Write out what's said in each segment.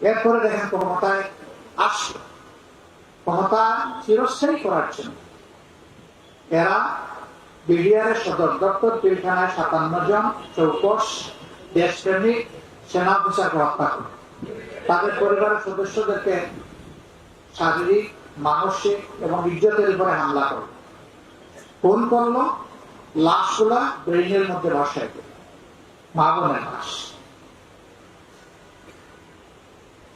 এরপরে দেখেন ক্ষমতায় আসলো, ক্ষমতা চিরস্থায়ী করার জন্য এরা বিডিআরের সদর দপ্তর পিলখানায় 57 জন চৌকস দেশপ্রেমিক সেনা অফিসারকে হত্যা করে, তাদের পরিবারের সদস্যদেরকে শারীরিক, মানসিক এবং ইজ্জতের উপরে হামলা করে, খুন করলো, লাশগুলা ব্রেইনের মধ্যে বসাই দিল, মা বোনের লাশ।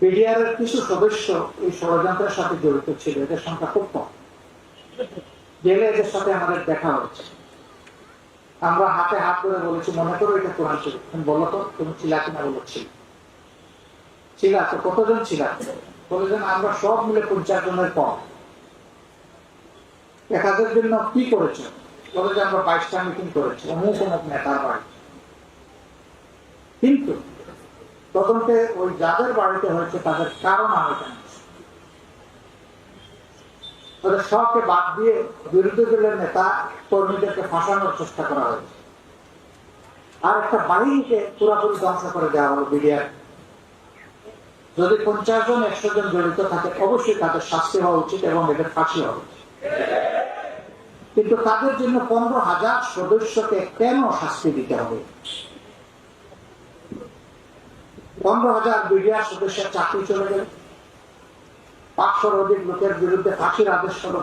বিডিআরের কিছু সদস্য এই ষড়যন্ত্রের সাথে জড়িত ছিল, এদের সংখ্যা খুব কম। জেলে এদের সাথে আমাদের দেখা হচ্ছে, আমরা হাতে হাত ধরে বলেছি, মনে করো এটা কোরআন শরীফ, তুমি বলো তো তুমি ছিলা কিনা? বলেছি ছিলা। তো কতজন ছিলা? বলেছেন আমরা সব মিলে 50 জনের কম। 1000 জন্য কি করেছে? বলে যে আমরা 22টা মিটিং করেছি অমুক অমুক নেতার বাড়ি। কিন্তু তদন্তে ওই যাদের বাড়িতে হয়েছে তাদের কারণ আমি জানি, তাদের সবকে বাদ দিয়ে বিরোধী দলের নেতা কর্মীদেরকে ফাঁসানোর চেষ্টা করা হয়েছে, আর একটা বাহিনীকে পুরোপুরি ধ্বংস করে দেওয়া হলো বিডিআর। যদি 50 জন 100 জন জড়িত থাকে অবশ্যই তাদের শাস্তি হওয়া উচিত এবং এদের ফাঁসি হওয়া উচিত। কিন্তু তাদের জন্য 15,000 সদস্যকে কেন শাস্তি দিতে হবে? 15,000 বিডিআর সদস্যের চাকরি চলে গেল, 500-র অধিক লোকের বিরুদ্ধে ফাঁসির আদেশ হল,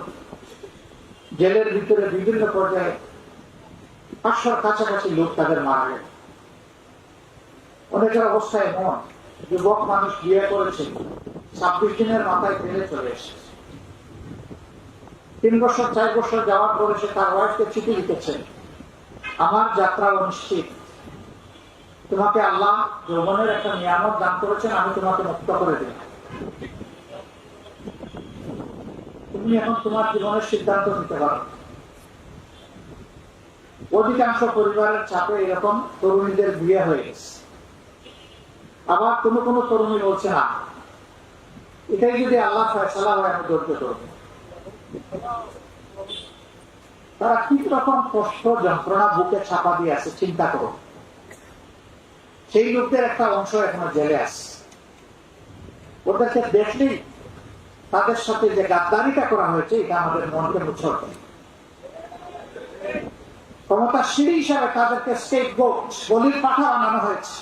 জেলের ভিতরে বিভিন্ন পর্যায়ে 500-র কাছাকাছি লোক তাদের মারা গেল। অনেকের অবস্থা এমন, যুবক মানুষ বিয়ে করেছে, 26 দিনের মাথায় ফেলে চলে এসেছে। 3 বছর 4 বছর যাওয়ার পরে সে তার ওয়াইফকে চিঠি লিখেছে, আমার যাত্রা অনিশ্চিত, তোমাকে আল্লাহ যৌবনের একটা নিয়ামত দান করেছেন, আমি তোমাকে মুক্ত করে দিই, তুমি এখন তোমার জীবনের সিদ্ধান্ত নিতে পারো। অধিকাংশ পরিবারের চাপে এরকম তরুণীদের বিয়ে হয়ে গেছে। আবার কোনো কোনো তরুণী বলছে না, এটাই যদি আল্লাহ ফয়সালা হয় আমি ধৈর্য করবো। তারা কি রকম কষ্ট যন্ত্রণা বুকে চাপা দিয়ে আছে চিন্তা করো। সেই লোকদের একটা অংশ এখনো জেলে আছে, ওদেরকে দেখলেই তাদের সাথে যে গাদ্দারিটা করা হয়েছে এটা আমাদের মনকে মুছড় দেয়। ক্ষমতাশীল হিসাবে তাদেরকে স্কেপগোট, বলির পাঠা বানানো হয়েছে।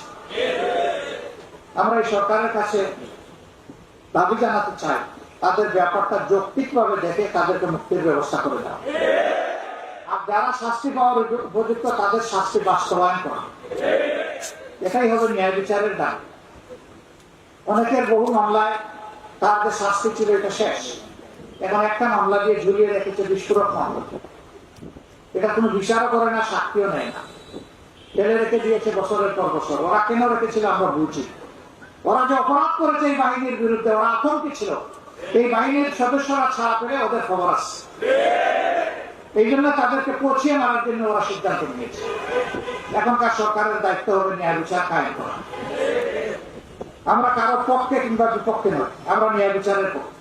আমরা এই সরকারের কাছে দাবি জানাতে চাই, তাদের ব্যাপারটা যৌক্তিকভাবে দেখে তাদেরকে মুক্তির ব্যবস্থা করে দেওয়া, আর যারা শাস্তি পাওয়ার উপযুক্ত তাদের শাস্তি বাস্তবায়ন করা, এটাই হবে ন্যায় বিচারের দাবি। অনেকের বহু মামলায় তার যে শাস্তি ছিল এটা শেষ, এখন একটা মামলা দিয়ে ঝুলিয়ে রেখেছে বিস্ফোরক মামলা, এটা কোনো বিচারও করে না, সাক্ষীও নেয় না, ফেলে রেখে দিয়েছে বছরের পর বছর। ওরা কেন রেখেছিল আমরা বুঝি, ওরা যে অপরাধ করেছে এই বাহিনীর বিরুদ্ধে ওরা আতঙ্কে ছিল, এই বাহিনীর সদস্যরা ছাড়া পেলে ওদের খবর আছে, এই জন্য তাদেরকে পৌঁছিয়ে মারার জন্য ওরা সিদ্ধান্ত নিয়েছে। এখনকার সরকারের দায়িত্ব হবে ন্যায় বিচার কায়েম করা। আমরা কারো পক্ষে কিংবা বিপক্ষে নয়, আমরা ন্যায় বিচারের পক্ষে।